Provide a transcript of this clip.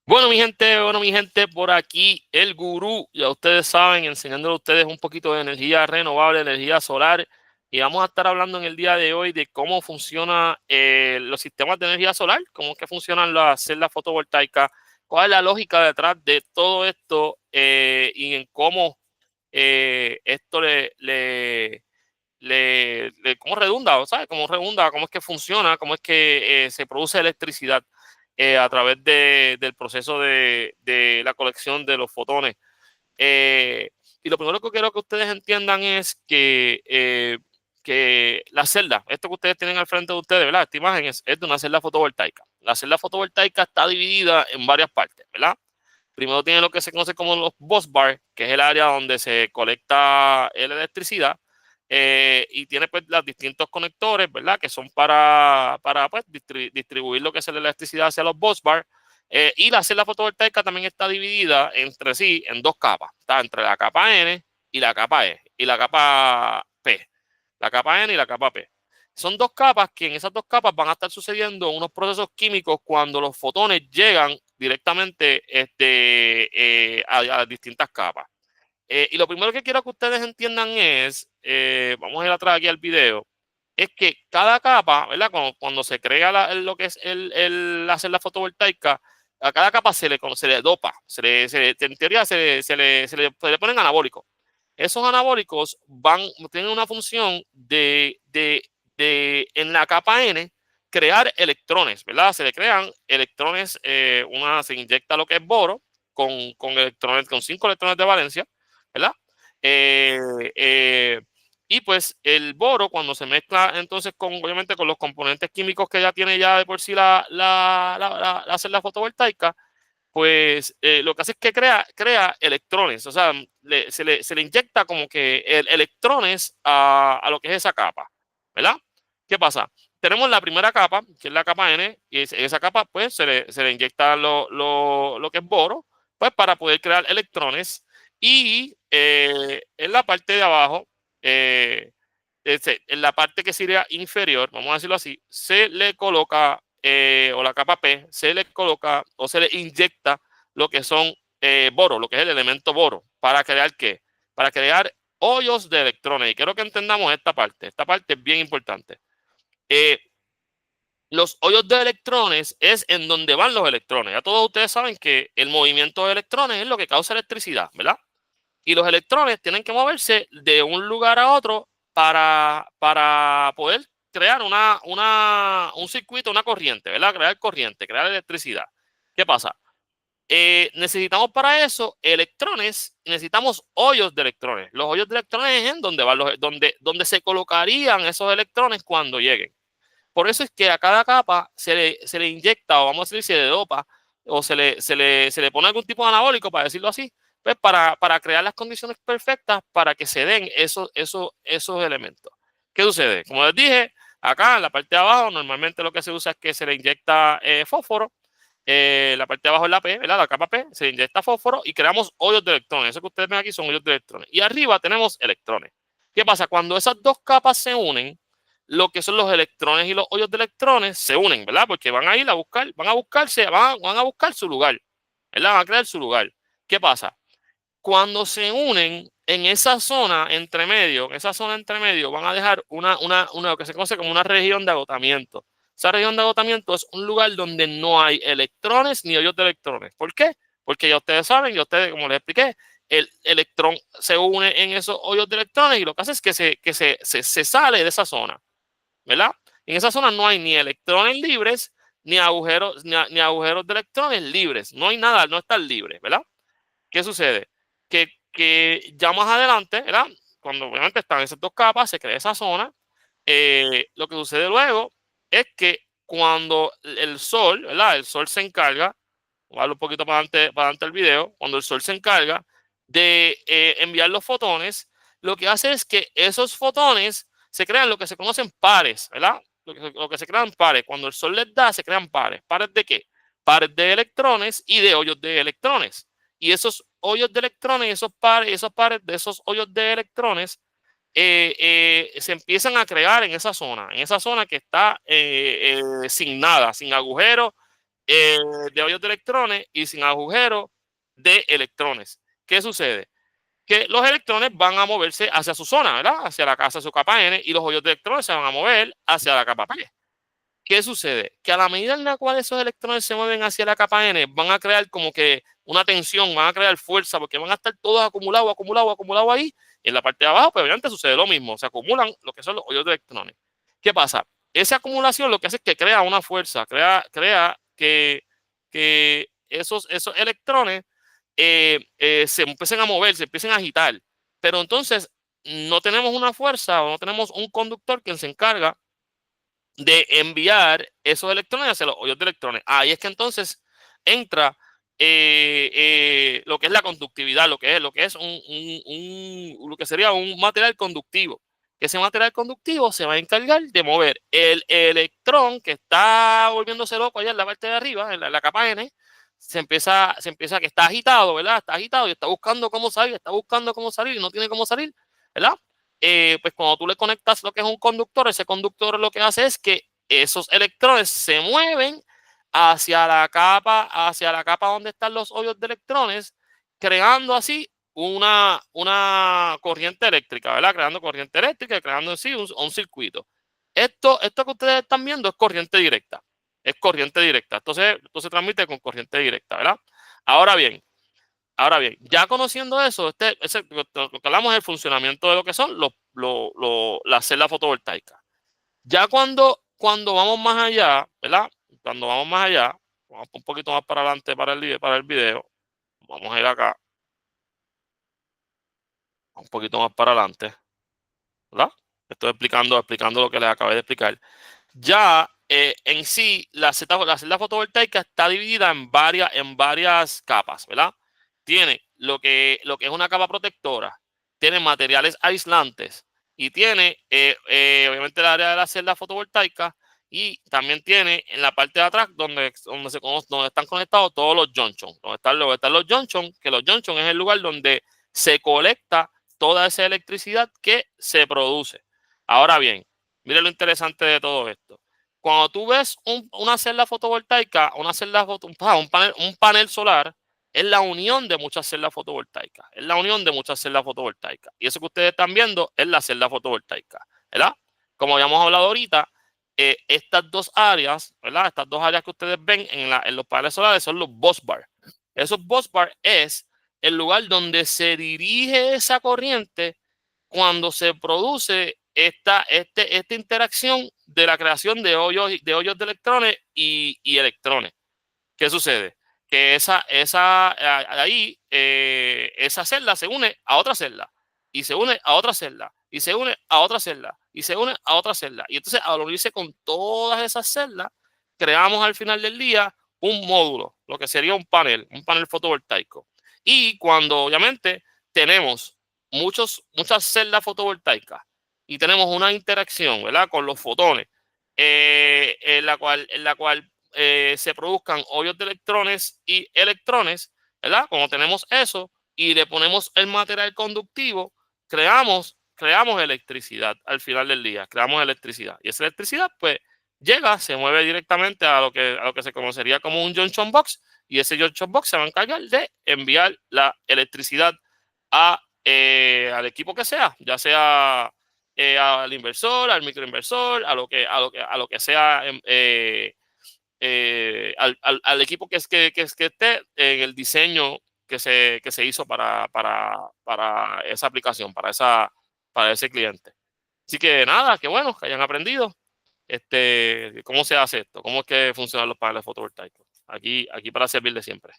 Bueno, mi gente, por aquí el gurú, ya ustedes saben, enseñándole a ustedes un poquito de energía renovable, energía solar, y vamos a estar hablando en el día de hoy de cómo funcionan los sistemas de energía solar, cómo es que funcionan las celdas fotovoltaicas, cuál es la lógica detrás de todo esto y en cómo esto cómo redunda, ¿sabes? Cómo redunda, cómo es que funciona, cómo es que se produce electricidad a través del proceso de la colección de los fotones. Eh, y lo primero que quiero que ustedes entiendan es que la celda, esto que ustedes tienen al frente de ustedes, ¿verdad? Esta imagen es de una celda fotovoltaica. La celda fotovoltaica está dividida en varias partes, ¿verdad? Primero tiene lo que se conoce como los busbars, que es el área donde se colecta la electricidad, y tiene pues los distintos conectores, ¿verdad? Que son para pues, distribuir lo que es la electricidad hacia los busbars. Y la celda fotovoltaica también está dividida entre sí en dos capas. Está entre la capa N y la capa E y la capa P. La capa N y la capa P. Son dos capas que en esas dos capas van a estar sucediendo unos procesos químicos cuando los fotones llegan directamente a las distintas capas. Y lo primero que quiero que ustedes entiendan es, vamos a ir atrás aquí al video, es que cada capa, ¿verdad? Cuando se crea lo que es la celda fotovoltaica, a cada capa se le dopa, en teoría se le ponen anabólicos. Esos anabólicos tienen una función en la capa N, crear electrones, ¿verdad? Se le crean electrones, se inyecta lo que es boro con 5 electrones de valencia, ¿verdad? Eh, eh, y pues el boro, cuando se mezcla entonces obviamente con los componentes químicos que ya tiene ya de por sí la celda fotovoltaica, pues lo que hace es que crea electrones, o sea, se le inyecta como que electrones a lo que es esa capa, ¿verdad? ¿Qué pasa? Tenemos la primera capa, que es la capa N, y en esa capa pues se le inyecta lo que es boro, pues para poder crear electrones, y en la parte de abajo, en la parte que sería inferior, vamos a decirlo así, se le coloca, o la capa P, se le coloca o se le inyecta lo que son boro, lo que es el elemento boro. ¿Para crear qué? Para crear hoyos de electrones. Y quiero que entendamos esta parte. Esta parte es bien importante. Eh, los hoyos de electrones es en donde van los electrones. Ya todos ustedes saben que el movimiento de electrones es lo que causa electricidad, ¿verdad? Y los electrones tienen que moverse de un lugar a otro para poder crear un circuito, una corriente, ¿verdad? Crear corriente, crear electricidad. ¿Qué pasa? Necesitamos para eso electrones, necesitamos hoyos de electrones. Los hoyos de electrones es en donde donde se colocarían esos electrones cuando lleguen. Por eso es que a cada capa se le inyecta, o vamos a decir, se le dopa, o se le pone algún tipo de anabólico, para decirlo así, pues para crear las condiciones perfectas para que se den esos elementos. ¿Qué sucede? Como les dije, acá en la parte de abajo, normalmente lo que se usa es que se le inyecta fósforo. La parte de abajo es la P, ¿verdad? La capa P, se le inyecta fósforo y creamos hoyos de electrones. Eso que ustedes ven aquí son hoyos de electrones. Y arriba tenemos electrones. ¿Qué pasa? Cuando esas dos capas se unen, lo que son los electrones y los hoyos de electrones se unen, ¿verdad? Porque van a ir a buscar, van a buscar su lugar, ¿verdad? Van a crear su lugar. ¿Qué pasa? Cuando se unen en esa zona entre medio, van a dejar lo que se conoce como una región de agotamiento. Esa región de agotamiento es un lugar donde no hay electrones ni hoyos de electrones. ¿Por qué? Porque ya ustedes saben, ya ustedes, como les expliqué, el electrón se une en esos hoyos de electrones y lo que hace es que se sale de esa zona, ¿verdad? En esa zona no hay ni electrones libres, ni agujeros de electrones libres. No hay nada, no están libres, ¿verdad? ¿Qué sucede? Que ya más adelante, ¿verdad? Cuando obviamente están esas dos capas, se crea esa zona. Lo que sucede luego es que cuando el sol, ¿verdad? El sol se encarga, voy a darle un poquito para adelante el video, cuando el sol se encarga de enviar los fotones, lo que hace es que esos fotones se crean lo que se conocen pares, ¿verdad? Lo que se crean pares. Cuando el sol les da, se crean pares. ¿Pares de qué? Pares de electrones y de hoyos de electrones. Y esos hoyos de electrones, esos pares de esos hoyos de electrones se empiezan a crear en esa zona que está sin nada, sin agujero, de hoyos de electrones y sin agujeros de electrones. ¿Qué sucede? Que los electrones van a moverse hacia su zona, ¿verdad? Hacia la casa, su capa N, y los hoyos de electrones se van a mover hacia la capa P. ¿Qué sucede? Que a la medida en la cual esos electrones se mueven hacia la capa N, van a crear como que una tensión, van a crear fuerza, porque van a estar todos acumulados, acumulados, acumulados ahí. Y en la parte de abajo, pues obviamente sucede lo mismo, se acumulan lo que son los hoyos de electrones. ¿Qué pasa? Esa acumulación lo que hace es que crea una fuerza, crea que esos electrones se empiecen a mover, se empiecen a agitar. Pero entonces no tenemos una fuerza o no tenemos un conductor que se encarga de enviar esos electrones hacia los hoyos de electrones. Ahí es que entonces entra lo que es la conductividad, lo que es lo que sería un material conductivo. Ese material conductivo se va a encargar de mover el electrón que está volviéndose loco allá en la parte de arriba, en la capa N, que está agitado, ¿verdad? Está agitado y está buscando cómo salir, está buscando cómo salir y no tiene cómo salir, ¿verdad? Pues cuando tú le conectas lo que es un conductor, ese conductor lo que hace es que esos electrones se mueven hacia la capa donde están los hoyos de electrones, creando así una corriente eléctrica, ¿verdad? Creando corriente eléctrica, creando en sí un circuito. Esto que ustedes están viendo es corriente directa. Es corriente directa. Entonces, esto se transmite con corriente directa, ¿verdad? Ahora bien, ya conociendo eso, lo que hablamos es el funcionamiento de lo que son las celdas fotovoltaicas. Ya cuando vamos más allá, ¿verdad? Cuando vamos más allá, vamos un poquito más para adelante para el video. Vamos a ir acá, un poquito más para adelante, ¿verdad? Estoy explicando lo que les acabé de explicar. Ya en sí, la celda fotovoltaica está dividida en varias capas, ¿verdad? Tiene lo que es una capa protectora, tiene materiales aislantes y tiene obviamente el área de la celda fotovoltaica y también tiene en la parte de atrás donde están conectados todos los junctions, donde están los junctions, que los junctions es el lugar donde se colecta toda esa electricidad que se produce. Ahora bien, mire lo interesante de todo esto. Cuando tú ves una celda fotovoltaica, un panel solar, es la unión de muchas celdas fotovoltaicas. Es la unión de muchas celdas fotovoltaicas. Y eso que ustedes están viendo es la celda fotovoltaica, ¿verdad? Como habíamos hablado ahorita, estas dos áreas, ¿verdad? Estas dos áreas que ustedes ven en los paneles solares son los busbars. Esos busbars es el lugar donde se dirige esa corriente cuando se produce esta interacción de la creación de hoyos de electrones y electrones. ¿Qué sucede? Que esa celda se une a otra celda y se une a otra celda y se une a otra celda y se une a otra celda. Y entonces al unirse con todas esas celdas, creamos al final del día un módulo, lo que sería un panel fotovoltaico. Y cuando obviamente tenemos muchas celdas fotovoltaicas y tenemos una interacción, ¿verdad? Con los fotones, en la cual se produzcan hoyos de electrones y electrones, ¿verdad? Cuando tenemos eso y le ponemos el material conductivo, creamos electricidad al final del día, creamos electricidad. Y esa electricidad, pues, se mueve directamente a lo que se conocería como un junction box, y ese junction box se va a encargar de enviar la electricidad al equipo que sea, ya sea al inversor, al microinversor, a lo que sea, al equipo que esté en el diseño que se hizo para esa aplicación, para ese cliente. Así que nada, que bueno, que hayan aprendido cómo se hace esto, cómo es que funcionan los paneles fotovoltaicos. Aquí para servirles siempre.